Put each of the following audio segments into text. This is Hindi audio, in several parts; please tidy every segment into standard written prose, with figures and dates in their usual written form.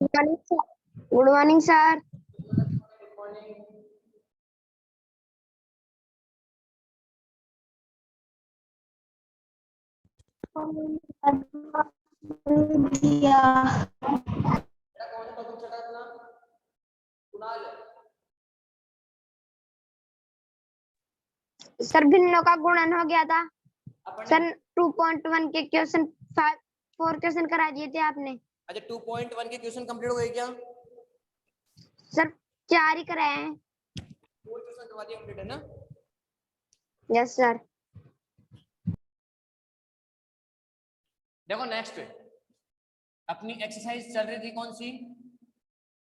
Good morning sir. सर भिन्नों का गुणन हो गया था सर। 2.1 के क्वेश्चन 4 क्वेश्चन करा दिए थे आपने। अच्छा 2.1 के क्वेश्चन कंप्लीट हो गए क्या सर? 4 ही कराए हैं। 4 क्वेश्चन करवा दिए कंप्लीट है ना। Yes sir. देखो नेक्स्ट अपनी एक्सरसाइज चल रही थी कौन सी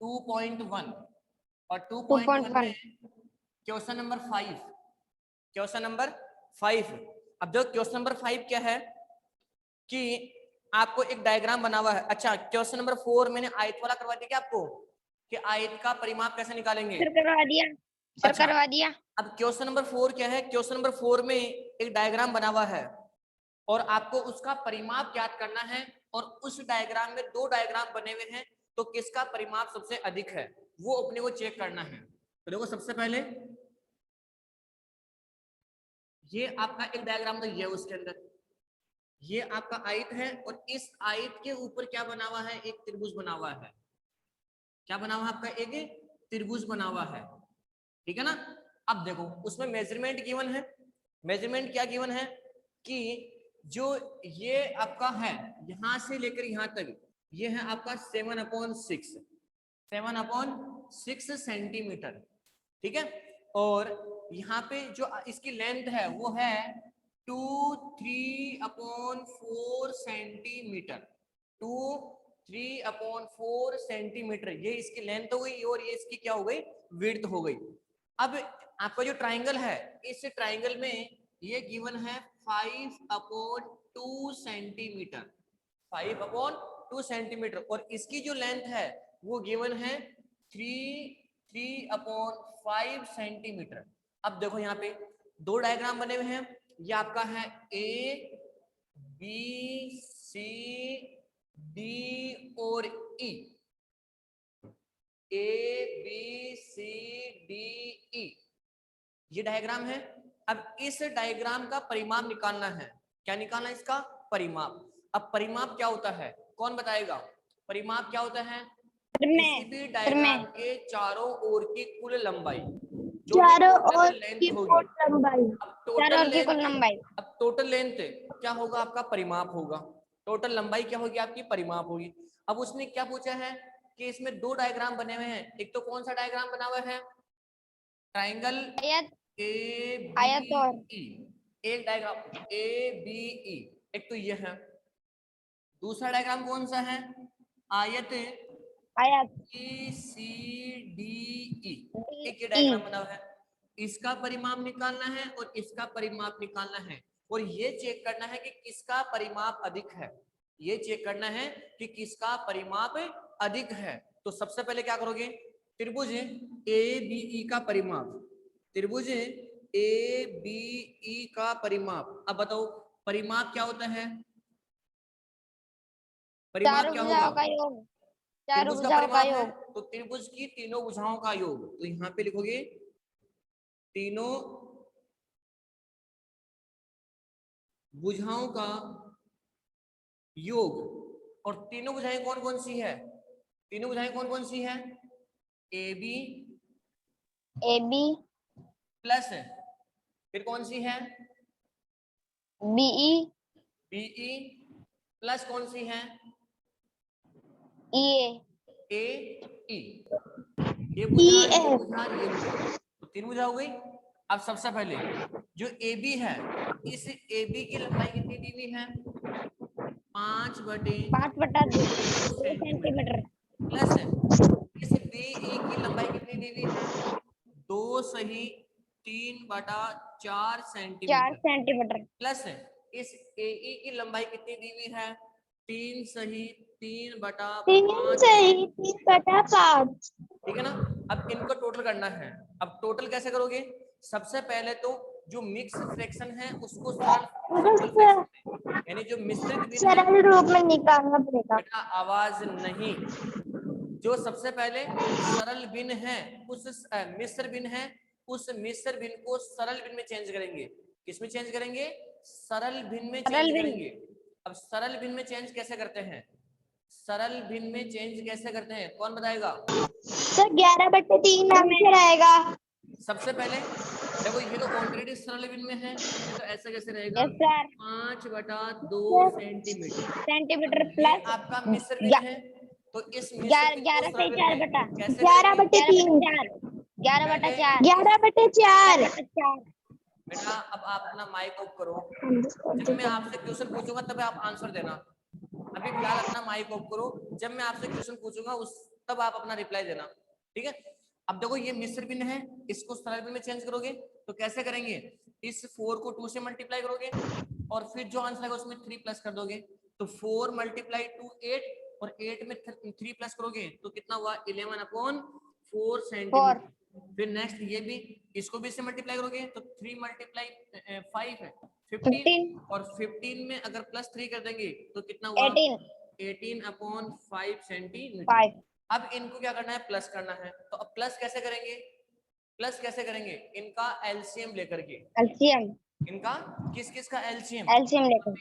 2.1 और 2.1 में क्वेश्चन नंबर 5 क्वेश्चन नंबर 5। अब देखो क्वेश्चन नंबर 5 क्या है कि आपको एक डायग्राम बना हुआ है। अच्छा क्वेश्चन नंबर 4 मैंने आयत वाला करवा दिया क्या आपको कि आयत का परिमाप कैसे निकालेंगे। सर करवा दिया सर। अच्छा, करवा दिया। अब क्वेश्चन नंबर 4 क्या है। क्वेश्चन नंबर 4 में एक डायग्राम बना हुआ है और आपको उसका परिमाप ज्ञात करना है और उस डायग्राम में 2 डायग्राम बने हुए हैं तो किसका परिमाप सबसे अधिक है वो अपने को चेक करना है। तो देखो सबसे पहले ये आपका एक डायग्राम तो ये उसके अंदर ये आपका आयत है और इस आयत के ऊपर क्या बना हुआ है एक त्रिभुज बना हुआ है। क्या बना हुआ है आपका एक त्रिभुज बना हुआ है ठीक है ना। अब देखो उसमें मेजरमेंट गिवन है। मेजरमेंट क्या गिवन है कि जो ये आपका है यहां से लेकर यहां तक ये है आपका 7/6 सेंटीमीटर ठीक है। और यहाँ पे जो इसकी लेंथ है वो है 3/4 सेंटीमीटर 3/4 सेंटीमीटर ये इसकी लेंथ हो गई और ये इसकी क्या हो गई विड्थ हो गई। अब आपका जो ट्राइंगल है इस ट्राइंगल में ये गिवन है 5/2 सेंटीमीटर 5/2 सेंटीमीटर और इसकी जो लेंथ है वो गिवन है 3/5 सेंटीमीटर। अब देखो यहाँ पे 2 डायग्राम बने हुए हैं। ये आपका है ए बी सी डी और ई ABCDE ये डायग्राम है। अब इस डायग्राम का परिमाप निकालना है। क्या निकालना है इसका परिमाप। अब परिमाप क्या होता है कौन बताएगा। परिमाप क्या होता है किसी भी डायग्राम के चारों ओर की कुल लंबाई जो टोटल लेंथ होगी। अब टोटल लेंथ क्या होगा आपका परिमाप होगा। टोटल लंबाई क्या होगी आपकी परिमाप होगी। अब उसने क्या पूछा है कि इसमें 2 डायग्राम बने हुए हैं। एक तो कौन सा डायग्राम बना हुआ है ट्राइंगल ABE एक डायग्राम ABE एक तो ये है। दूसरा डायग्राम कौन सा है आयत ACDE एक ये डायग्राम बना हुआ है। इसका परिमाप निकालना है और इसका परिमाप निकालना है और ये चेक करना है कि किसका परिमाप अधिक है। ये चेक करना है कि किसका परिमाप अधिक है। तो सबसे पहले क्या करोगे त्रिभुज ABE का परिमाप त्रिभुज ABE का परिमाप। अब बताओ परिमाप क्या होता है। परिमाप क्या होगा त्रिभुज का परिमाप है तो त्रिभुज की तीनों भुजाओं का योग। तो यहाँ पे लिखोगे तीनों भुजाओं का योग। और तीनों भुजाएं कौन कौन सी है तीनों भुजाएं कौन कौन सी है AB प्लस फिर कौन सी है BE प्लस कौन सी है AE। ये भुजा ये भुजा ये भुजा तो 3 भुजा हो गई। अब सबसे पहले जो AB है इस AB की लंबाई कितनी दी हुई है 5/2 सेंटीमीटर प्लस इस BE की लंबाई कितनी दी हुई है 2 सही 3/4 सेंटीमीटर प्लस इस AE की लंबाई कितनी दी हुई है 3 सही 3/5 ठीक है ना। अब इनको टोटल करना है। अब टोटल कैसे करोगे सबसे पहले तो जो मिक्स फ्रैक्शन है उसको सिंपल फ्रैक्शन में यानी जो मिश्रित भिन्न है सरल रूप में निकालना पड़ेगा। बेटा आवाज नहीं जो सबसे पहले सरल भिन्न है उस मिश्र भिन्न है, उस मिश्र भिन्न को सरल भिन्न में चेंज करेंगे। किसमें चेंज करेंगे? सरल भिन्न में चेंज करेंगे। अब सरल भिन्न में चेंज कैसे करते हैं? सरल भिन्न में चेंज कैसे करते हैं, कौन बताएगा? सर 11/3 आंसर आएगा। सबसे पहले देखो ये तो ऑलरेडी सरल भिन्न में है, तो ऐसा कैसे रहेगा? Yes sir. 5/2 सेंटीमीटर प्लस ये आपका मिश्र भिन्न है, तो इस मिश्र भिन्न 11 को से सरल 4 भिन्न में बटा कैसे 11/3 11/4 11/4 बेटा अब आप अपना माइक ऑफ करो। जब मैं आपसे क्वेश्चन पूछूंगा तब आप आंसर देना। अभी फिलहाल अपना माइक ऑफ करो, जब मैं आपसे क्वेश्चन पूछूंगा उस तब आप अपना रिप्लाई देना, ठीक है? अब देखो ये मिश्र भिन्न है, इसको सरल भिन्न में चेंज करोगे तो कैसे करेंगे? इस 4 को 2 से मल्टीप्लाई करोगे और फिर जो आंसर आएगा उसमें 3 प्लस कर दोगे, तो 4 × 2 8 और 8 में 3 प्लस करोगे तो कितना हुआ? 11/4 सेंटीमीटर। फिर नेक्स्ट ये भी, इसको भी इससे मल्टीप्लाई करोगे तो 3 × 5 है 15 और 15 में अगर प्लस 3 कर देंगे तो कितना हुआ? 18/5 सेंटीमीटर। अब इनको क्या करना है? प्लस करना है। तो अब प्लस कैसे करेंगे? प्लस कैसे करेंगे? इनका एलसीएम लेकर के। एलसीएम इनका किस का एलसीएम? एलसीएम लेकर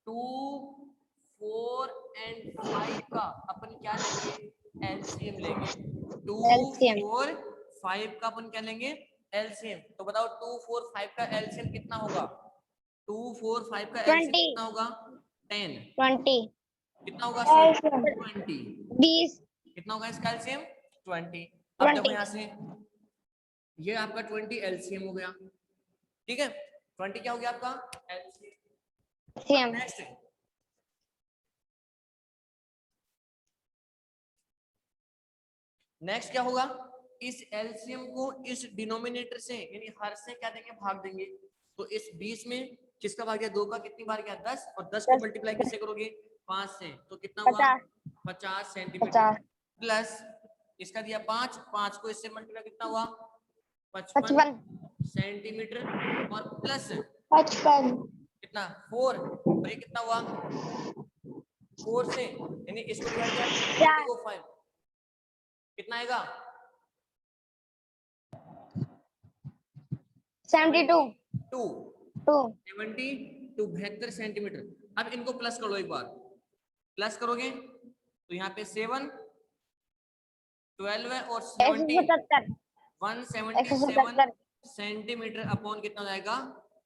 2 4 एंड 5 का अपन क्या लेंगे? एलसीएम लेंगे। 2 LCM 4 5 का अपन क्या लेंगे? एलसीएम। तो बताओ 2 4 5 का एलसीएम कितना होगा? 2 4 5 का एलसीएम 20 कितना होगा? 10। 20 कितना होगा? 20। 20 कितना होगा इसका एलसीएम? 20। अब देखो यहाँ से ये आपका 20 एलसीएम हो गया, ठीक है? 20 क्या हो गया आपका? एलसीएम। नेक्स्ट नेक्स्ट क्या होगा? इस एलसीएम को इस डिनोमिनेटर से यानी हर से क्या देंगे? भाग देंगे। तो इस 20 में किसका भाग गया? 2 का कितनी बार गया? 10 और 10 को मल्टीप्लाई किससे करोगे? 5 से, तो कितना हुआ? 50 सेंटीमीटर। प्लस इसका दिया 5, 5 को इससे मल्टीप्लाई कितना हुआ? 55 सेंटीमीटर और प्लस 55 कितना? 4 और ये कितना हुआ? 4 से यानी इसको डिवाइड किया 5 कितना आएगा? 72 72 सेंटीमीटर। अब इनको प्लस कर लो, एक बार प्लस करोगे तो यहाँ पे 7 12 है और 17 177 सेंटीमीटर अपॉन कितना हो जाएगा?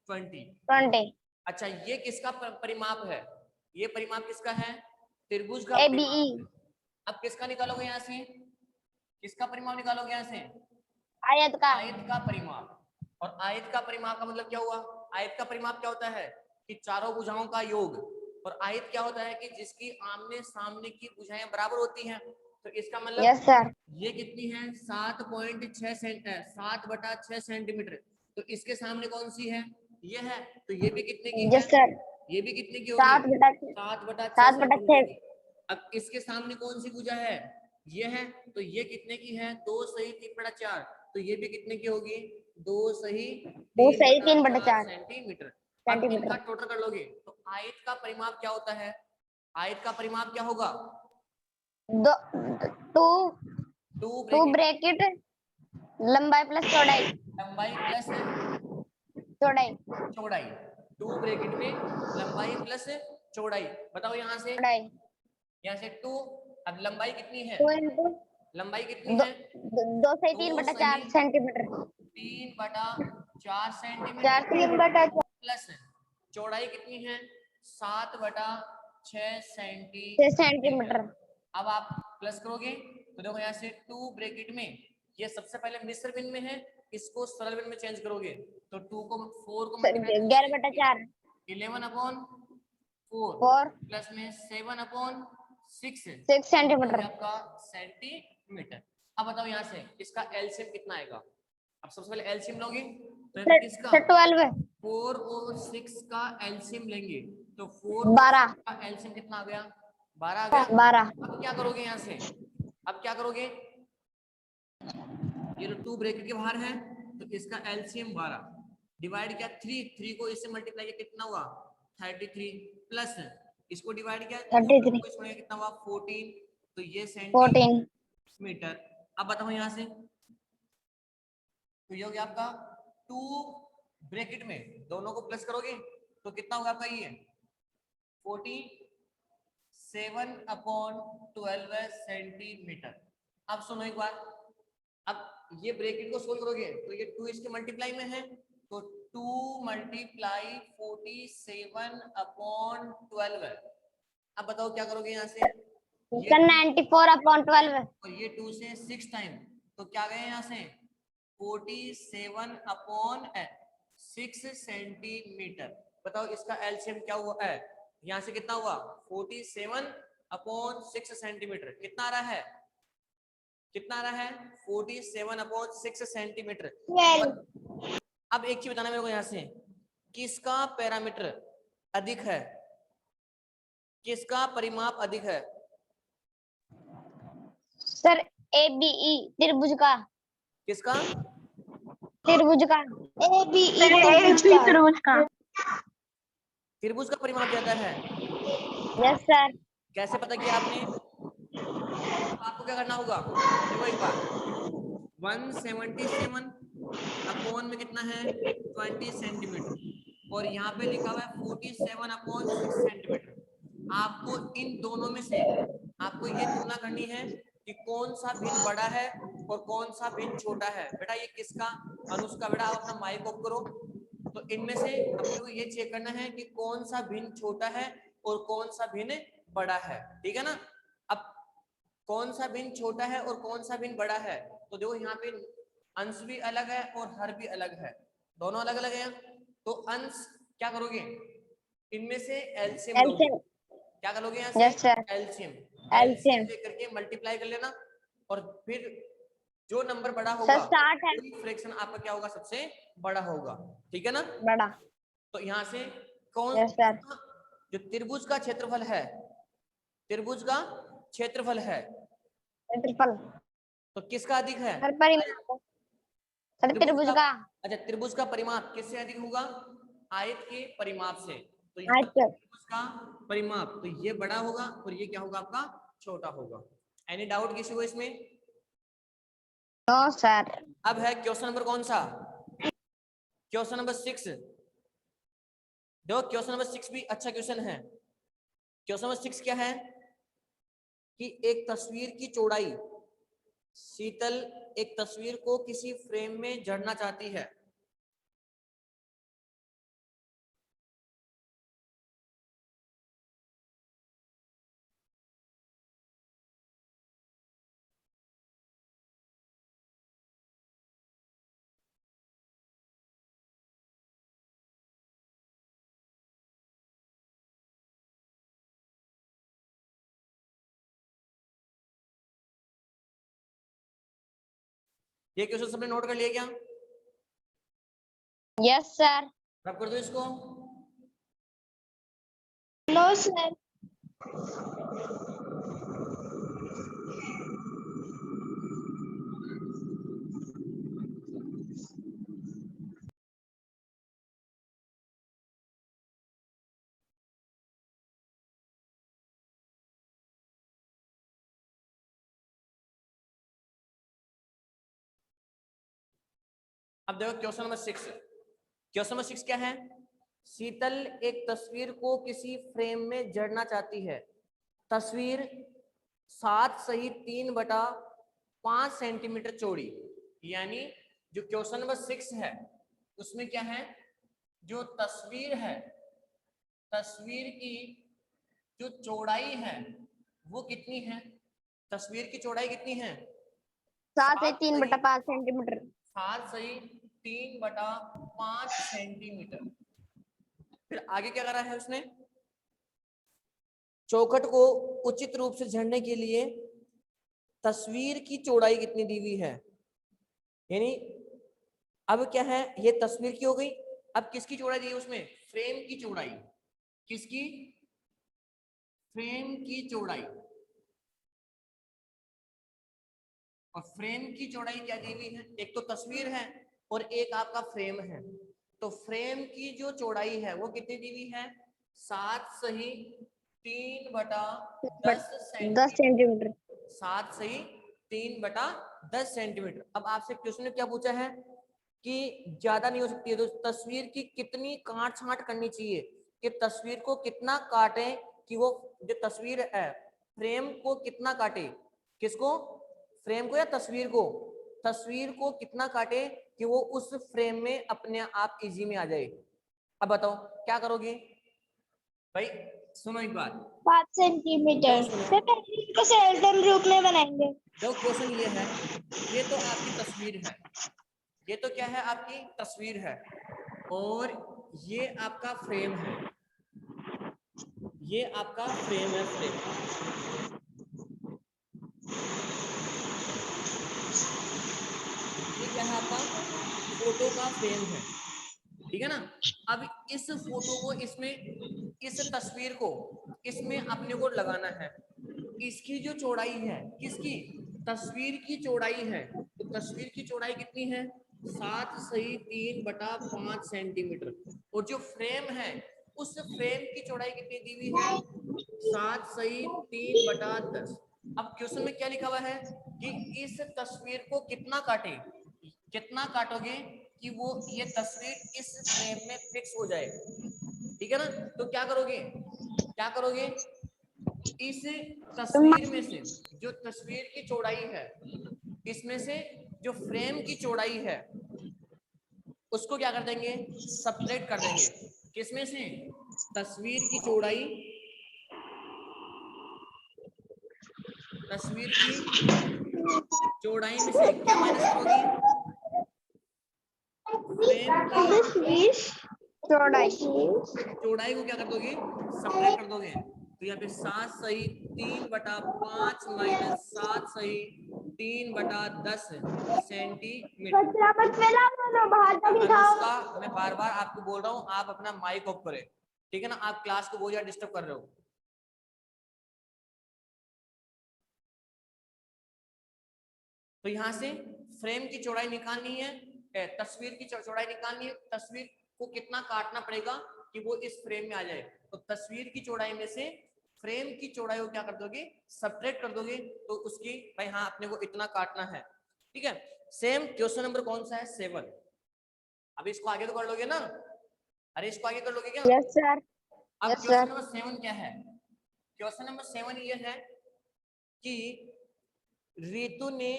20। अच्छा ये किसका परिमाप है? ये परिमाप किसका है? त्रिभुज का परिमाप है। अब किसका निकालोगे यहाँ से? किसका परिमाप निकालोगे यहाँ से? आयत का परिमाप। और आयत का परिमाप का मतलब क्या हुआ? आयत का परिमाप क्या होता है? कि चारों भुजाओं का योग। और आयत क्या होता है? कि जिसकी आमने सामने की भुजाएं बराबर होती हैं। तो इसका मतलब यस सर ये कितनी है? 7/6 सेंटीमीटर। तो इसके सामने कौन सी है? ये है। तो ये भी कितने की है? यस सर ये भी कितने की होगी? 7/6 सेंटीमीटर। अब इसके सामने कौन सी भुजा है? ये है। तो ये कितने की है? 2 सही 3/4। तो ये भी कितने की होगी? 2 सही 3/4 सेंटीमीटर। अब इनका टोटल कर लोगे तो आयत का परिमाप क्या होता है? आयत का परिमाप क्या होगा? 2 ब्रैकेट लंबाई प्लस चौड़ाई। लंबाई प्लस चौड़ाई 2 ब्रैकेट में लंबाई प्लस चौड़ाई। बताओ यहाँ से 2। अब लंबाई कितनी है? लंबाई कितनी है? 2 से 3/4 सेंटीमीटर। 3/4 सेंटीमीटर प्लस चौड़ाई कितनी है? 7/6 सेंटीमीटर। अब आप प्लस करोगे तो देखो यहाँ से 2 ब्रैकेट में ये सबसे पहले मिश्र भिन्न में है, इसको सरल भिन्न में चेंज करोगे तो 2 को 4 को 11/4 11/4 प्लस में 7/6 सेंटीमीटर। आपका सेंटीमीटर। अब बताओ यहाँ से इसका एलसीएम कितना आएगा? अब सबसे पहले एलसीएम लोगे तो इसका 12 4 और 6 का एलसीएम लेंगे तो 4 12 का एलसीएम कितना आ गया? 12 आ गया। 12 अब क्या करोगे यहाँ से? अब क्या करोगे? ये लो 2 ब्रैकेट के बाहर है तो इसका एलसीएम 12 डिवाइड किया 3 को इससे मल्टीप्लाई किया कितना हुआ? 33 प्लस इसको डिवाइड किया 33 कितना हुआ? 14। तो ये 14 मीटर। अब बताओ यहां से, तो ये हो गया आपका 2 ब्रैकेट में दोनों को प्लस करोगे तो कितना होगा आपका ये 47/12 सेंटीमीटर। अब सुनो एक बार, अब ये ब्रैकेट को सोल्व करोगे तो ये 2 इसके मल्टीप्लाई में है, तो 2 मल्टीप्लाई 47/12। अब बताओ क्या करोगे यहाँ से, सर 94/12 है। और ये 2 से 6 टाइम, तो क्या गए यहाँ से 47/6 सेंटीमीटर। बताओ इसका एलसीएम क्या हुआ है, यहाँ से कितना हुआ 47/6 सेंटीमीटर। कितना आ रहा है, कितना आ रहा है 47/6 सेंटीमीटर। अब एक चीज बताना मेरे को यहाँ से, किसका पैरामीटर अधिक है, किसका परिमाप अधिक है? सर ABE त्रिभुज का, किसका? त्रिभुज का ABE त्रिभुज का। त्रिभुज का परिमाप ज्यादा है। Yes sir. कैसे पता किया आपने? आपको क्या करना होगा, देखो एक बार 177 अपॉन में कितना है 20 सेंटीमीटर, और यहाँ पे लिखा हुआ है 47/6 सेंटीमीटर। आपको इन दोनों में से आपको ये तुलना करनी है कि कौन सा भिन्न बड़ा है और कौन सा भिन्न छोटा है। बेटा ये किसका, अनुष्का बेटा आप अपना माइक ऑफ करो। तो इनमें से आपको ये चेक करना है कि कौन सा भिन्न छोटा है और कौन सा भिन्न बड़ा है, ठीक है ना। अब कौन सा भिन्न छोटा है और कौन सा भिन्न बड़ा है, तो देखो यहाँ पे अंश भी अलग है और हर भी अलग है, दोनों अलग अलग है। तो अंश क्या करोगे, इनमें से एलसीएम लोगे। क्या करोगे यहाँ से? Yes sir. एलसीएम। एलसीएम लेकर के मल्टीप्लाई कर लेना, और फिर जो नंबर बड़ा होगा सर 60 है। वही फ्रैक्शन आपका क्या होगा, सबसे बड़ा होगा, ठीक है ना। बड़ा। तो यहाँ से कौन, यस सर। जो त्रिभुज का क्षेत्रफल है, त्रिभुज का क्षेत्रफल है, क्षेत्रफल तो किसका अधिक है? सर परिमाप, सर त्रिभुज का। अच्छा, त्रिभुज का परिमाप किससे अधिक होगा? आयत के परिमाप से। तो यहाँ अच्छा त्रिभुज का परिमाप, तो ये बड़ा होगा और ये क्या होगा आपका छोटा होगा। एनी डाउट किसी को इसमें? No sir. अब है क्वेश्चन नंबर कौन सा, क्वेश्चन नंबर 6। देखो क्वेश्चन नंबर 6 भी अच्छा क्वेश्चन है। क्वेश्चन नंबर 6 क्या है कि एक तस्वीर की चौड़ाई, शीतल एक तस्वीर को किसी फ्रेम में जड़ना चाहती है। ये क्वेश्चन सबने नोट कर लिया क्या? Yes sir. रब कर दो इसको। No sir. अब देखो क्वेश्चन नंबर 6, क्वेश्चन नंबर 6 क्या है, शीतल एक तस्वीर को किसी फ्रेम में जड़ना चाहती है। तस्वीर 7 सही 3/5 सेंटीमीटर चौड़ी, यानी जो क्वेश्चन नंबर 6 है उसमें क्या है, जो तस्वीर है, तस्वीर की जो चौड़ाई है वो कितनी है, तस्वीर की चौड़ाई कितनी है 7 से 3/5 सेंटीमीटर। 7 सही 3/5 सेंटीमीटर। फिर आगे क्या करा है उसने, चौखट को उचित रूप से झड़ने के लिए तस्वीर की चौड़ाई कितनी दी हुई है, यानी अब क्या है, ये तस्वीर की हो गई। अब किसकी चौड़ाई दी है उसमें, फ्रेम की चौड़ाई, किसकी, फ्रेम की चौड़ाई। और फ्रेम की चौड़ाई क्या दी हुई है, एक तो तस्वीर है और एक आपका फ्रेम है। तो फ्रेम की जो चौड़ाई है वो कितनी दी हुई है 7 सही 3/10 10 सेंटीमीटर। 7 सही 3/10 सेंटीमीटर। अब आपसे क्वेश्चन में क्या पूछा है कि ज्यादा नहीं हो सकती है, तो तस्वीर की कितनी काट छांट करनी चाहिए, कि तस्वीर को कितना काटे कि वो जो तस्वीर है फ्रेम को कितना काटे, किसको, फ्रेम को या तस्वीर को, तस्वीर को कितना काटे कि वो उस फ्रेम में अपने आप इजी में आ जाए। अब बताओ क्या करोगे भाई, सुनो एक बात, 5 सेंटीमीटर। सर इसको सेल्टन रूप में बनाएंगे। देखो क्वेश्चन ये है, ये तो आपकी तस्वीर है, ये तो क्या है आपकी तस्वीर है, और ये आपका फ्रेम है, ये आपका फ्रेम है, फ्रेम, ये क्या है आपका फोटो का फ्रेम है, ठीक है ना। अब इस फोटो को इसमें, इस तस्वीर को इसमें अपने को लगाना है। इसकी जो चौड़ाई है, किसकी, तस्वीर की चौड़ाई है, तो तस्वीर की चौड़ाई कितनी है, 7 सही 3/5 सेंटीमीटर, और जो फ्रेम है उस फ्रेम की चौड़ाई कितनी दी हुई है, 7 सही 3/10। अब क्वेश्चन में क्या लिखा हुआ है कि इस तस्वीर को कितना काटे, कितना काटोगे कि वो ये तस्वीर इस फ्रेम में फिक्स हो जाए, ठीक है ना। तो क्या करोगे, क्या करोगे, इस तस्वीर में से जो तस्वीर की चौड़ाई है, इसमें से जो फ्रेम की चौड़ाई है उसको क्या कर देंगे, सब्ट्रैक्ट कर देंगे, किसमें से, तस्वीर की चौड़ाई, तस्वीर की चौड़ाई में से क्या माइनस करोगी, फ्रेम की चौड़ाई। चौड़ाई को क्या कर दोगे, सब्ट्रैक्ट कर दोगे। तो यहाँ पे 7 सही 3/5 माइनस 7 सही 3/10 सेंटीमीटर। अनुष्का मैं बार बार आपको बोल रहा हूँ, आप अपना माइक ऑफ करें, ठीक है ना, आप क्लास को बहुत ज्यादा डिस्टर्ब कर रहे हो। तो यहाँ से फ्रेम की चौड़ाई निकालनी है, तस्वीर की चौड़ाई निकालनी है, तस्वीर को कितना काटना पड़ेगा कि वो इस फ्रेम में आ जाए, तो तस्वीर की चौड़ाई में से फ्रेम की चौड़ाई को क्या कर दोगे, सब्ट्रैक्ट कर दोगे, तो उसकी भाई हाँ अपने को इतना काटना है, ठीक है। सेम क्वेश्चन नंबर कौन सा है, 7। अब इसको आगे तो कर लोगे ना, अरे इसको आगे कर लोगे क्या, यस सर। अब क्वेश्चन नंबर 7 क्या है, क्वेश्चन नंबर 7 ये है कि रितु ने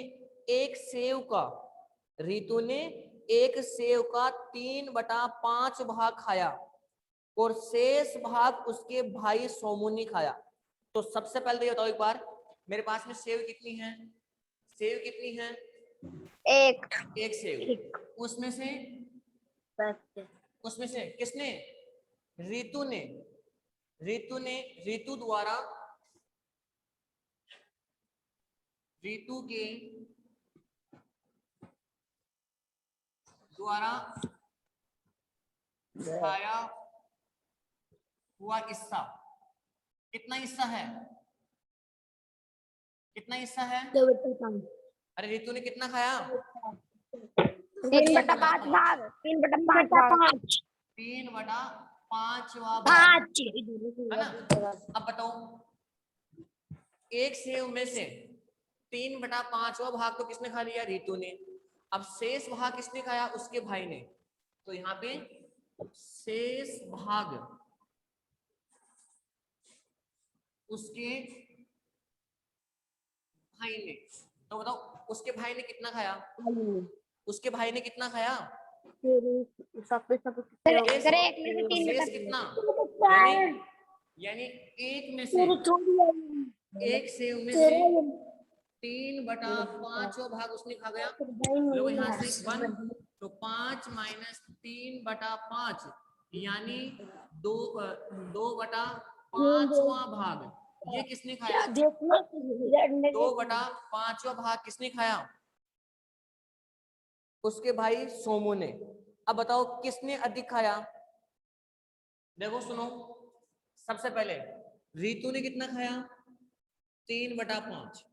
एक सेव का, रितु ने एक सेव का 3/5 भाग खाया और शेष भाग उसके भाई सोमू ने खाया। तो सबसे पहले तो ये बताओ एक बार, मेरे पास में सेव कितनी है, सेव कितनी है, एक सेव, उसमें से किसने, रितु ने, रितु द्वारा, रितु के द्वारा खाया हुआ हिस्सा, कितना हिस्सा है, कितना हिस्सा है, अरे रितु ने कितना खाया, 3/5 भाग। 3/5 भाग। 3/5वां भाग, है ना। अब बताओ एक सेव में से 3/5वां भाग तो किसने खा लिया, रितु ने, अब शेष भाग किसने खाया, उसके भाई ने, तो यहाँ पे शेष भाग उसके भाई ने, तो बताओ उसके भाई ने कितना खाया, उसके भाई ने कितना खाया, सर एक में से 3 शेष बटा कितना, यानी एक में से, एक सेव में से 3/5वां भाग उसने खा गया, लो यहाँ से 1, तो 5 माइनस 3/5 यानी 2/5वां भाग ये किसने खाया, 2/5वां भाग किसने खाया, उसके भाई सोमू ने। अब बताओ किसने अधिक खाया, देखो सुनो, सबसे पहले रितु ने कितना खाया, 3/5,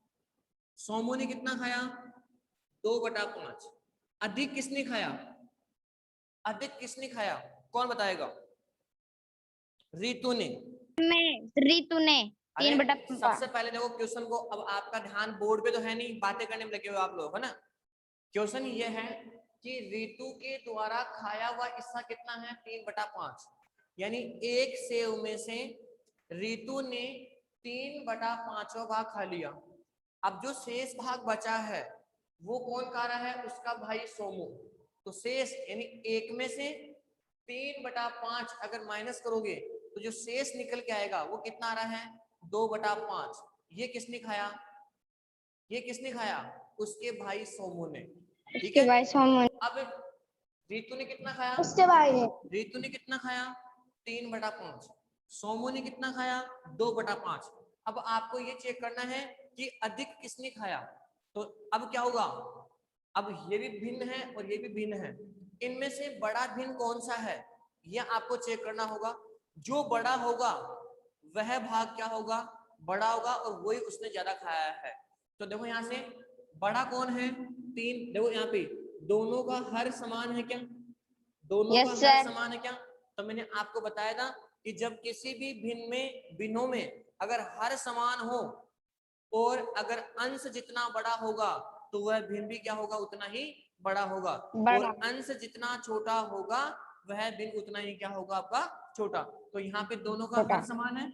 सोमू ने कितना खाया, 2/5, अधिक किसने खाया, अधिक किसने खाया, कौन बताएगा, रितु ने, में रितु ने। 3 बटा सबसे पहले देखो क्वेश्चन को, अब आपका ध्यान बोर्ड पे तो है नहीं, बातें करने में लगे हुए आप लोग, है ना। क्वेश्चन ये है कि रितु के द्वारा खाया हुआ हिस्सा कितना है, 3/5, यानी एक सेव में से रितु ने 3/5 भाग खा लिया। अब जो शेष भाग बचा है वो कौन खा रहा है, उसका भाई सोमू। तो शेष यानी एक में से 3/5 अगर माइनस करोगे तो जो शेष निकल के आएगा वो कितना आ रहा है, 2/5। ये किसने खाया, ये किसने खाया, उसके भाई सोमू ने, ठीक उसके है। भाई सोमू, अब रितु ने कितना खाया, उसके भाई ने, रितु ने कितना खाया, 3/5। सोमू ने कितना खाया, 2/5। अब आपको ये चेक करना है कि अधिक किसने खाया। तो अब क्या होगा, अब ये भी भिन्न है और ये भी भिन्न है, इनमें से बड़ा भिन्न कौन सा है, यह आपको चेक करना होगा। जो बड़ा होगा वह भाग क्या होगा, बड़ा होगा, और वही उसने ज्यादा खाया है। तो देखो यहाँ से बड़ा कौन है, 3। देखो यहाँ पे दोनों का हर समान है क्या, दोनों यस का हर सर, समान है क्या। तो मैंने आपको बताया था कि जब किसी भी भिन्नों में अगर हर समान हो और अगर अंश जितना बड़ा होगा तो वह भिन्न भी क्या होगा, उतना ही बड़ा होगा, और बड़ा, अंश जितना छोटा होगा वह भिन्न उतना ही क्या होगा, आपका छोटा। तो यहाँ पे दोनों का छोटा, हर समान है,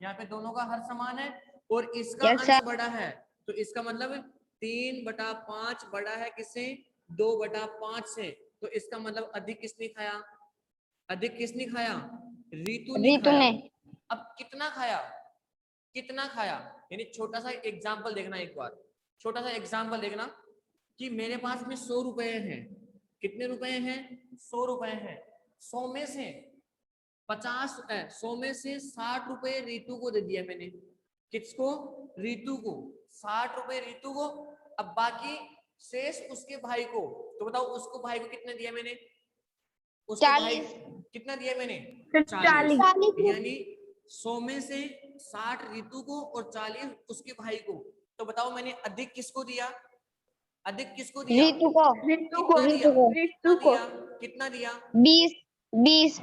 यहाँ पे दोनों का हर समान है, और इसका यस अंश सर, बड़ा है, तो इसका मतलब 3/5 बड़ा है किससे, 2/5 से। तो इसका मतलब अधिक किसने खाया, अधिक किसने खाया, रितु ने रितु खाया। ने, अब कितना खाया, कितना खाया, यानी छोटा सा एग्जाम्पल देखना, एक बार छोटा सा एग्जाम्पल देखना कि मेरे पास में 100 रुपए हैं, कितने रुपए हैं, 100 रुपए हैं। 100 में से 100 में से 60 रुपए रितु को दे दिया मैंने, किसको, रितु को, 60 रुपए रितु को। अब बाकी शेष उसके भाई को, तो बताओ उसको भाई को कितने दिया मैंने, उसको भाई 40, कितना दिया मैंने, 40, 40, यानी 100 में से 60 रितु को और 40 उसके भाई को। तो बताओ मैंने अधिक किसको दिया, अधिक किसको दिया, रितु को, कितना दिया, कितना दिया, कितना दिया, 20, 20,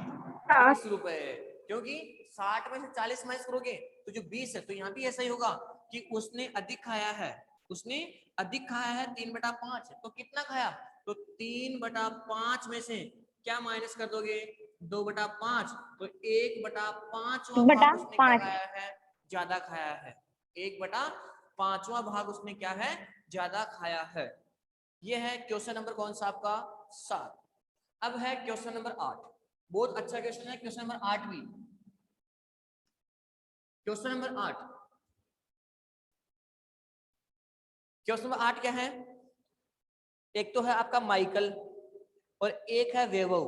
20 रुपए। क्योंकि 60 में से 40 माइनस करोगे तो जो 20 है, तो यहाँ भी ऐसा ही होगा कि उसने अधिक खाया है, उसने अधिक खाया है 3/5। तो कितना खाया, तो 3/5 में से क्या माइनस कर दोगे, 2/5, तो 1/5वां बटा भाग उसने क्या 5, खाया है, ज्यादा खाया है। 1/5वां भाग उसने क्या है, ज्यादा खाया है। यह है क्वेश्चन नंबर कौन सा आपका, 7। अब है क्वेश्चन नंबर 8, बहुत अच्छा क्वेश्चन है क्वेश्चन नंबर 8 भी। क्वेश्चन नंबर 8, क्वेश्चन नंबर 8 क्या है, एक तो है आपका माइकल और एक है वैभव,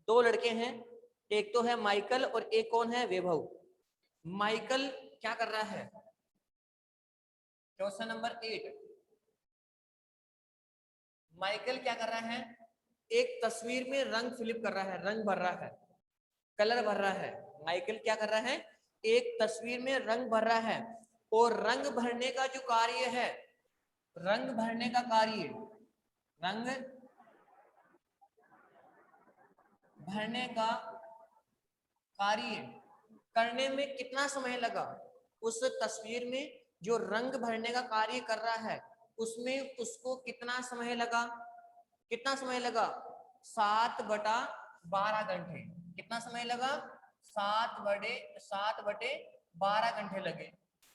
दो लड़के हैं, एक तो है माइकल और एक कौन है, वैभव। माइकल क्या कर रहा है, क्वेश्चन नंबर 8, माइकल क्या कर रहा है, एक तस्वीर में रंग फिलिप कर रहा है, रंग भर रहा है, कलर भर रहा है। माइकल क्या कर रहा है, एक तस्वीर में रंग भर रहा है, और रंग भरने का जो कार्य है, रंग भरने का कार्य, रंग भरने का कार्य करने में कितना समय लगा, उस तस्वीर में जो रंग भरने का कार्य कर रहा है उसमें उसको कितना समय लगा, कितना समय लगा, 7/12 घंटे। कितना समय लगा, 7/12 घंटे लगे।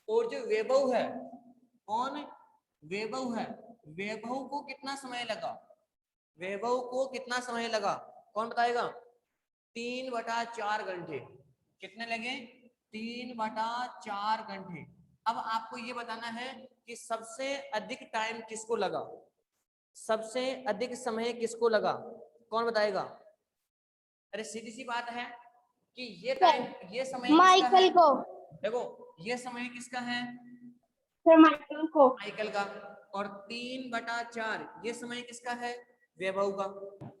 और जो वैभव है, कौन, वैभव है, वैभव को कितना समय लगा, वैभव को कितना समय लगा, कौन बताएगा, 3/4 घंटे। कितने लगे, 3/4 घंटे। अब आपको ये बताना है कि सबसे अधिक टाइम किसको लगा, सबसे अधिक समय किसको लगा, कौन बताएगा। अरे सीधी सी बात है कि ये टाइम, ये समय किसका है, माइकल को, देखो ये समय किसका है, माइकल को, माइकल का। और 3/4 ये समय किसका है, वैभव का।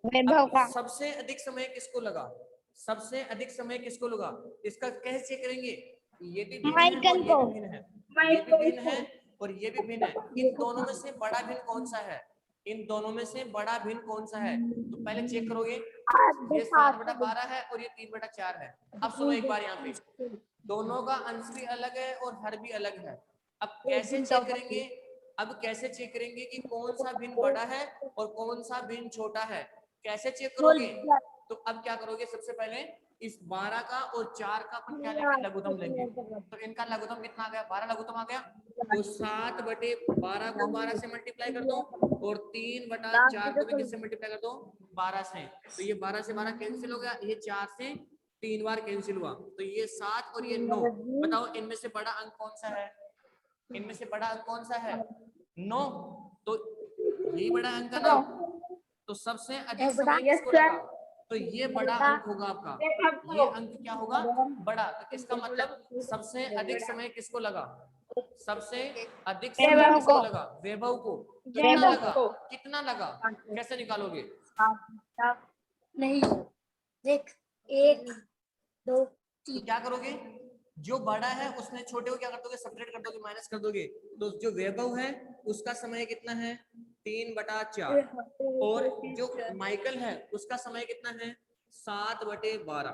वैभव अब का, सबसे अधिक समय किसको लगा, सबसे अधिक समय किसको लगा, इसका कैसे करेंगे, ये भी भिन्न है और माइकल ये को, भी भिन्न है, ये भी भिन्न है और ये भी भिन्न है। इन दोनों में से बड़ा भिन्न कौन सा है, इन दोनों में से बड़ा भिन्न कौन सा है, तो पहले चेक करोगे, ये 7/12 है और ये 3/4 है। अब सुनो एक बार यहाँ पे, दोनों का अंश भी अलग है और हर भी अलग है। अब कैसे चेक करेंगे, अब कैसे चेक करेंगे कि कौन सा भिन्न बड़ा है और कौन सा भिन्न छोटा है, कैसे चेक करोगे? तो अब क्या करोगे, सबसे पहले इस 12 का और 4 का अपन क्या लेंगे, लघुत्तम लेंगे। तो इनका लघुत्तम कितना आ गया, 12 लघुत्तम आ गया। तो 7/12 को 12 से मल्टीप्लाई कर दो और 3/4 को भी किससे मल्टीप्लाई कर दो, 12 से। तो ये 12 से 12 कैंसिल हो गया, ये 4 से 3 बार कैंसिल हुआ, तो ये 7 और ये 9। बताओ इनमें से बड़ा अंक कौन सा है, इनमें से बड़ा अंक कौन सा है, 9। तो यही बड़ा अंक है ना, तो सबसे अधिक समय किसको लगा, तो ये बड़ा अंक होगा आपका, ये अंक क्या होगा, बड़ा। तो इसका मतलब सबसे अधिक समय किसको लगा, सबसे अधिक समय किसको लगा, वैभव को। कितना लगा, कितना लगा, कैसे निकालोगे, नहीं देख 1 2 तो क्या करोगे, जो बड़ा है उसमें छोटे को क्या कर दोगे, सब्ट्रैक्ट कर दोगे, माइनस कर दोगे। तो जो वैभव है उसका समय कितना है, 3/4, और जो माइकल है उसका समय कितना है, 7/12।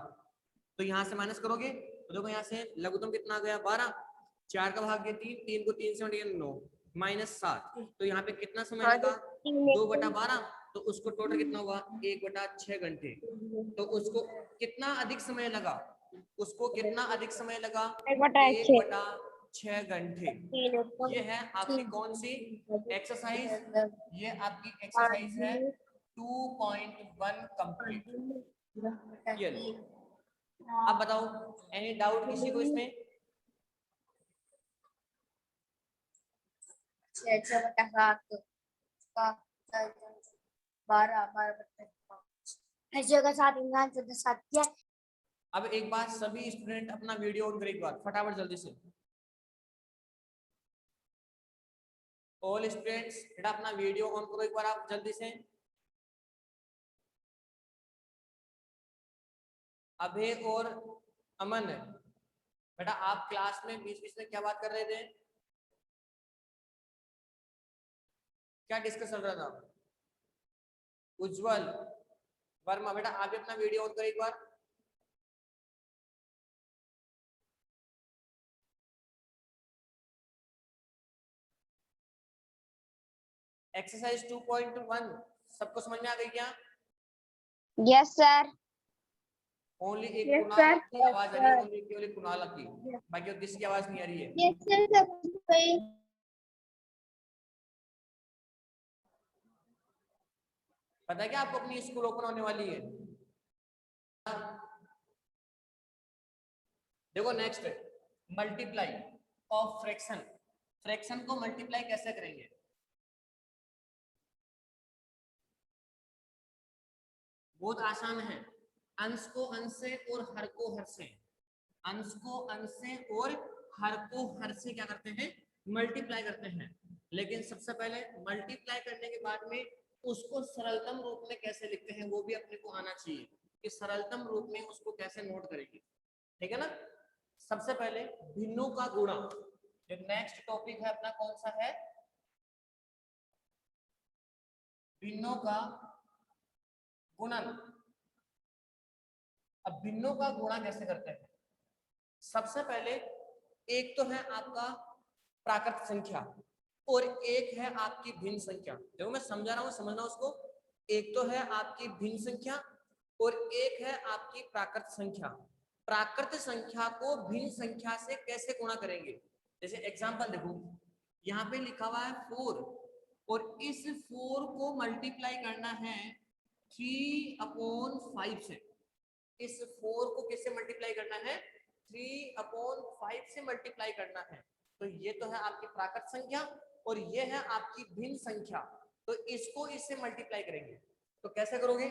तो यहाँ से माइनस करोगे तो देखो यहाँ से लघुत्तम कितना आ गया, 12, 4 का भाग 3, 3 को 3 से 9 -7। तो यहाँ पे कितना समय लगा, 2/12। तो उसको टोटल कितना हुआ, 1/6 घंटे। तो उसको कितना अधिक समय लगा, उसको कितना अधिक समय लगा, 1/6 घंटे। ये है आपकी कौन सी एक्सरसाइज, ये आपकी एक्सरसाइज है 2.1 कंप्लीट। अब बताओ एनी डाउट किसी को इसमें, 6/7 का 12 हर जगह 7 इंसान से 7 क्या। अब एक बार सभी स्टूडेंट अपना वीडियो ऑन करें एक बार फटाफट जल्दी से, ऑल स्टूडेंट्स बेटा अपना वीडियो ऑन करो एक बार आप जल्दी से। अभय और अमन बेटा आप क्लास में बीच बीच में क्या बात कर रहे थे, क्या डिस्कस चल रहा था, उज्जवल वर्मा बेटा आप भी अपना वीडियो ऑन करो एक बार। एक्सरसाइज 2.1 सबको समझ में आ गई क्या, यस सर। ओनली एक कुणाल की आवाज आ रही है, ओनली केवल कुणाल की, बाकी और किसी की आवाज नहीं आ रही है। Yes sir. पता है क्या आपको अपनी स्कूल ओपन होने वाली है। देखो next multiply of fraction, fraction को मल्टीप्लाई कैसे करेंगे, बहुत आसान है, अंश को अंश से और हर को हर से, अंश को अंश से और हर को हर से क्या करते हैं, मल्टीप्लाई करते हैं। लेकिन सबसे पहले मल्टीप्लाई करने के बाद में उसको सरलतम रूप में कैसे लिखते हैं वो भी अपने को आना चाहिए, कि सरलतम रूप में उसको कैसे नोट करेंगे, ठीक है ना। सबसे पहले भिन्नों का गुणा, जो नेक्स्ट टॉपिक है अपना कौन सा है, भिन्नों का गुणन। अब भिन्नों का गुणा कैसे करते हैं, सबसे पहले एक तो है आपका प्राकृत संख्या और एक है आपकी भिन्न संख्या। देखो मैं समझा रहा हूं, समझना उसको, एक तो है आपकी भिन्न संख्या और एक है आपकी प्राकृत संख्या। प्राकृत संख्या को भिन्न संख्या से कैसे गुणा करेंगे, जैसे एग्जांपल देखो यहाँ पे लिखा हुआ है 4 और इस 4 को मल्टीप्लाई करना है 3/5 से, इस 4 को किससे मल्टीप्लाई करना है, 3/5 से मल्टीप्लाई करना है। तो ये तो है आपकी प्राकृत संख्या और ये है आपकी भिन्न संख्या, तो इसको इससे मल्टीप्लाई करेंगे। तो कैसे करोगे,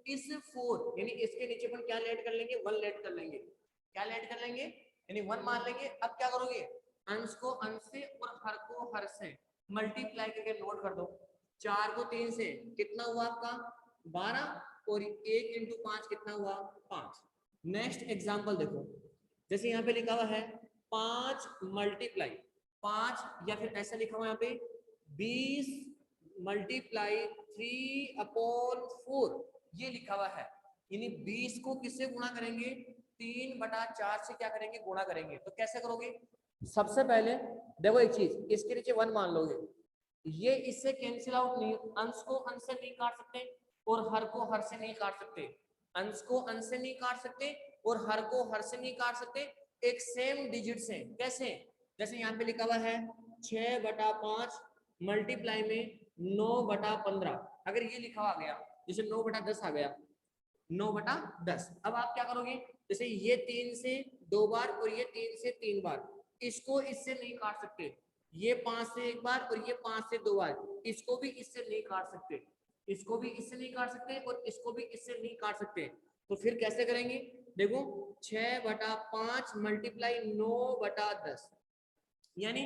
इस 4 यानी इसके नीचे पर क्या ऐड कर लेंगे, 1 ऐड कर लेंगे, क्या ऐड कर लेंगे यानी 1 मान लेंगे। अब क्या करोगे, अंश को अंश से और हर को हर से मल्टीप्लाई करके नोट कर दो। 4 को 3 से कितना हुआ आपका 12 और 1 × 5 कितना हुआ 5। नेक्स्ट एग्जांपल देखो, जैसे यहाँ पे लिखा हुआ है 5 मल्टीप्लाई 5 या फिर ऐसा लिखा हुआ यहाँ पे 20 मल्टीप्लाई 3/4 ये लिखा हुआ है, यानी 20 को किससे गुणा करेंगे, 3/4 से क्या करेंगे, गुणा करेंगे। तो कैसे करोगे, सबसे पहले देखो एक चीज, इसके नीचे 1 मान लोगे, ये इससे कैंसिल आउट नहीं, अंश को अंश से नहीं काट सकते और हर को हर से नहीं काट सकते, अंश को अंश से नहीं काट सकते और हर को हर से नहीं काट सकते, एक सेम डिजिट से। कैसे, जैसे यहाँ पे लिखा हुआ है 6/5 मल्टीप्लाई में 9/15, अगर ये लिखा हुआ गया, जैसे 9/10 आ गया, 9/10, अब आप क्या करोगे, जैसे ये 3 से 2 बार और ये 3 से 3 बार, इसको इससे नहीं काट सकते, ये 5 से 1 बार और ये 5 से 2 बार, इसको भी इससे नहीं काट सकते, इसको भी इससे नहीं काट सकते और इसको भी इससे नहीं काट सकते। तो फिर कैसे करेंगे, देखो 6/5 मल्टीप्लाई 9/10, यानी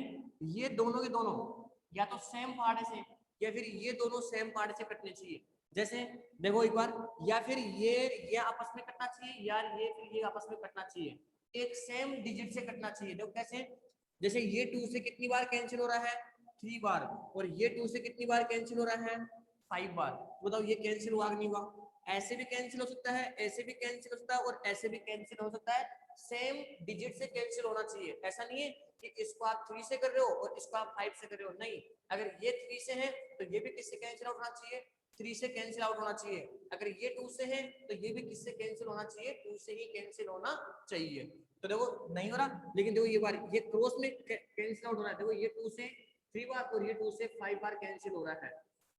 ये दोनों के दोनों या तो सेम पार्ट से या फिर ये दोनों सेम पार्ट से कटने चाहिए। जैसे देखो एक बार, या फिर ये आपस में कटना चाहिए, यार ये फिर ये आपस में कटना चाहिए, एक सेम डिजिट से कटना चाहिए। देखो कैसे, जैसे ये 2 से कितनी बार कैंसिल हो रहा है, 3 बार, और ये 2 से कितनी बार कैंसिल हो रहा है, 5 बार। बताओ ये कैंसिल हुआ कि नहीं हुआ, ऐसे भी कैंसिल हो सकता है, ऐसे भी कैंसिल हो सकता है और ऐसे भी कैंसिल हो सकता है, सेम डिजिट से कैंसिल होना चाहिए। ऐसा नहीं है कि इसको आप 3 से कर रहे हो और इसको आप 5 से कर रहे हो, नहीं, अगर ये 3 से है तो ये भी किससे कैंसिल आउट होना चाहिए, 3 से कैंसिल आउट होना चाहिए। अगर ये 2 से है तो ये भी किससे कैंसिल होना चाहिए, 2 से ही कैंसिल होना चाहिए। तो देखो नहीं हो रहा, लेकिन देखो ये बार ये क्रॉस में कैंसिल आउट हो रहा है, देखो ये 2 से 3 बार और ये 2 से 5 बार कैंसिल हो रहा है।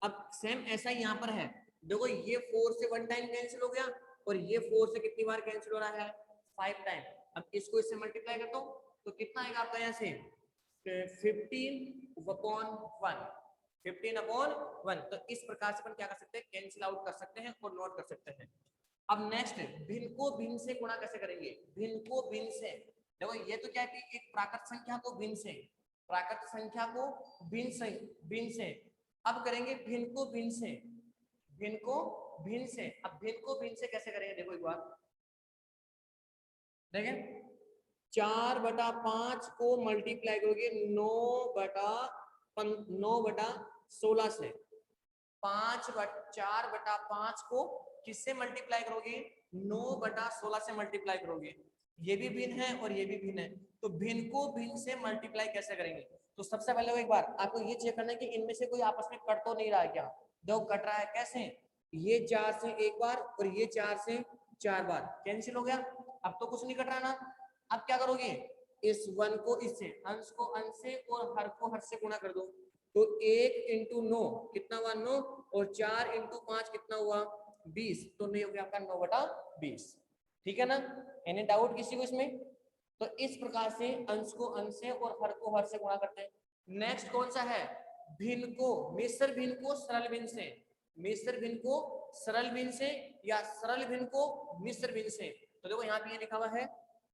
अब सेम ऐसा ही यहाँ पर है, देखो ये 4 से 1 टाइम कैंसिल हो गया और ये 4 से कितनी बार कैंसिल हो रहा है, 5 टाइम। अब इसको इससे मल्टीप्लाई कर दो तो कितना आएगा आपका यहाँ से 15/1, 15/1। तो इस प्रकार से अपन क्या कर सकते हैं, कैंसिल आउट कर सकते हैं और नोट कर सकते हैं। अब नेक्स्ट, भिन्न को भिन्न से गुणा कैसे करेंगे, भिन्न को भिन्न से। देखो ये तो क्या है कि एक प्राकृत संख्या को भिन्न से, प्राकृत संख्या को भिन्न से, अब करेंगे भिन्न को भिन्न से, भिन्न को भिन्न से। अब भिन्न को भिन्न से कैसे करेंगे, देखो एक बार देखें, 4/5 को मल्टीप्लाई करोगे 9/16 से, 4/5 को किससे मल्टीप्लाई करोगे, 9/16 से मल्टीप्लाई करोगे। ये भी भिन्न है और ये भी भिन्न है, तो भिन्न को भिन्न से मल्टीप्लाई कैसे करेंगे। तो सबसे पहले एक बार आपको ये चेक करना है कि इनमें से कोई आपस में कट तो नहीं रहा है क्या, देखो कट रहा है। कैसे, ये 4 से 1 बार और ये 4 से 4 बार कैंसिल हो गया, अब तो कुछ नहीं कट रहा ना। अब क्या करोगे, इस 1 को इससे, अंश को अंश से और हर को हर से गुणा कर दो, तो 1 × 9 कितना हुआ, 9, और 4 × 5 कितना हुआ, 20, तो नहीं हो गया आपका 9/20। ठीक है ना, एनी डाउट किसी को इसमें। तो इस प्रकार से अंश को अंश से और हर को हर से गुणा करते हैं। नेक्स्ट कौन सा है, भिन्न को, मिश्र भिन्न को सरल भिन्न से, मिश्र भिन्न को सरल भिन्न से या सरल भिन्न को मिश्र भिन्न से। तो देखो यहाँ पे ये लिखा हुआ है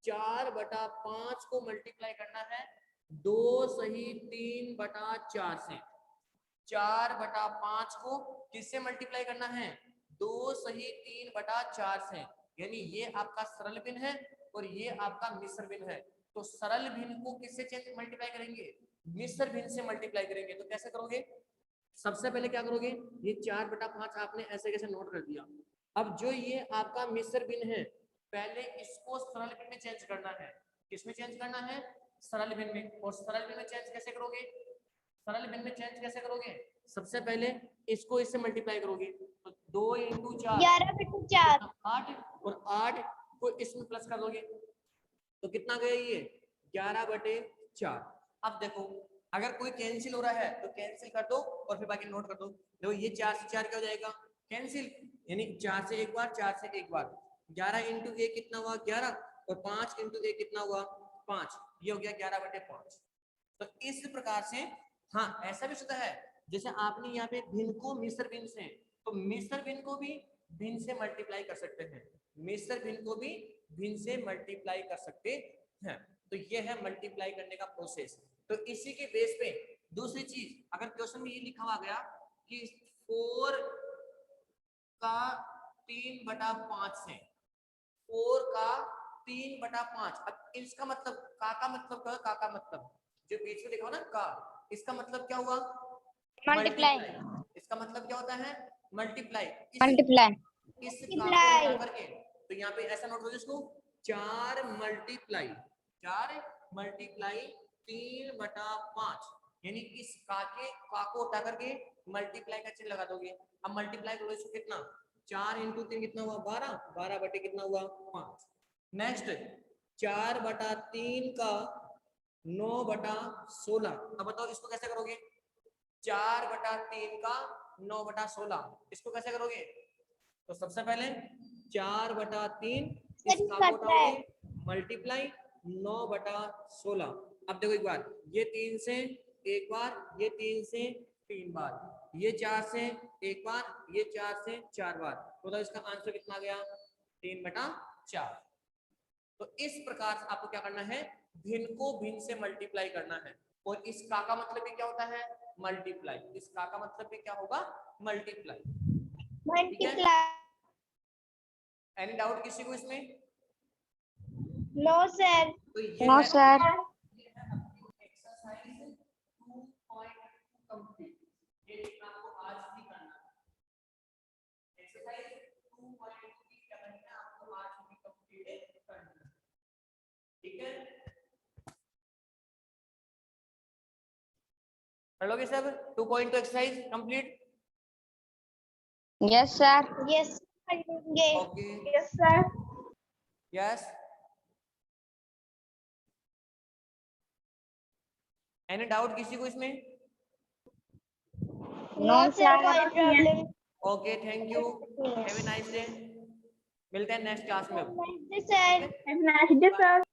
4/5 को मल्टीप्लाई करना है 2 सही 3/4 से, 4/5 को किससे मल्टीप्लाई करना है, 2 सही 3/4 से, यानी ये आपका सरल भिन्न है और ये आपका मिश्र भिन्न है। तो सरल भिन्न को किससे चेंज मल्टीप्लाई करेंगे, मिश्र भिन्न से मल्टीप्लाई करेंगे। तो कैसे करोगे, सबसे पहले क्या करोगे, ये 4/5 आपने ऐसे कैसे नोट कर दिया। अब जो ये आपका मिश्र भिन्न है, पहले इसको सरल भिन्न में चेंज करना है। किसमें चेंज करना है, सरल भिन्न में। और सरल भिन्न में चेंज कैसे करोगे, सरल भिन्न में चेंज कैसे करोगे, सबसे पहले इसको इससे मल्टीप्लाई करोगे, तो 2 × 4 11/4 8 और 8 को इसमें प्लस कर दोगे तो कितना गया ये 11/4। अब देखो अगर कोई कैंसिल हो रहा है तो कैंसिल कर दो और फिर बाकी नोट कर दो। देखो ये 4 से 4 क्या हो जाएगा, कैंसिल, यानी 4 से 1 बार, 4 से 1 बार, 11 × 1 कितना हुआ 11 और 5 × 1 कितना हुआ 5, ये हो गया 11/5। तो इस प्रकार से, हाँ ऐसा भी होता है जैसे आपने यहाँ पे भिन्न को मिश्र भिन्न से, तो मिश्र भिन्न को भी भिन्न से मल्टीप्लाई कर सकते हैं, मिश्र भिन्न को भी भिन्न से मल्टीप्लाई कर सकते हैं। तो ये है मल्टीप्लाई करने का प्रोसेस। तो इसी के बेस पे दूसरी चीज, अगर क्वेश्चन में ये लिखा हुआ गया कि 4 का 3/5 से, 4 का 3/5, अब इसका मतलब का मतलब क्या है, का मतलब जो बीच में लिखा हो ना का, इसका मतलब क्या हुआ, मल्टीप्लाई, इसका मतलब क्या होता है, मल्टीप्लाई। मल्टीप्लाई, इस का को हटा करके, तो यहाँ पे ऐसा नोट करो इसको 4 मल्टीप्लाई 3/5, यानी इस का को उठा करके मल्टीप्लाई का चिन्ह लगा दोगे। अब मल्टीप्लाई करो इसको, कितना 4 × 3 कितना हुआ 12 बटे कितना हुआ 5। नेक्स्ट 4/3 का 9/16। अब बताओ इसको कैसे करोगे, 4/3 का 9/16 इसको कैसे करोगे। तो सबसे पहले 4/3 इसका उठाओगे मल्टीप्लाई 9/16। अब देखो एक बार, ये 3 से एक बार, ये 3 से 3 बार, ये 4 से एक बार, ये 4 से 4 बार, तो इसका आंसर कितना गया 3/4। तो इस प्रकार से आपको क्या करना है, भिन्न को भिन्न से मल्टीप्लाई करना है। और इस का मतलब भी क्या होता है, मल्टीप्लाई। इस का मतलब भी क्या होगा, मल्टीप्लाई। एनी डाउट किसी को इसमें? No sir. तो ये नो है सर। Exercise 2.2 complete. ये आपको आज भी करना है। एक्सरसाइज 2.2 की क्या करनी है, आपको आज भी कंप्लीट करना है। ठीक है, कर लोगे सब 2.2 exercise complete? Yes sir. Yes करेंगे। Okay, yes sir. Yes. Any doubt किसी को इसमें? नो सर, कोई problem. Okay, thank you, have a nice day. मिलते हैं नेक्स्ट क्लास में। सर।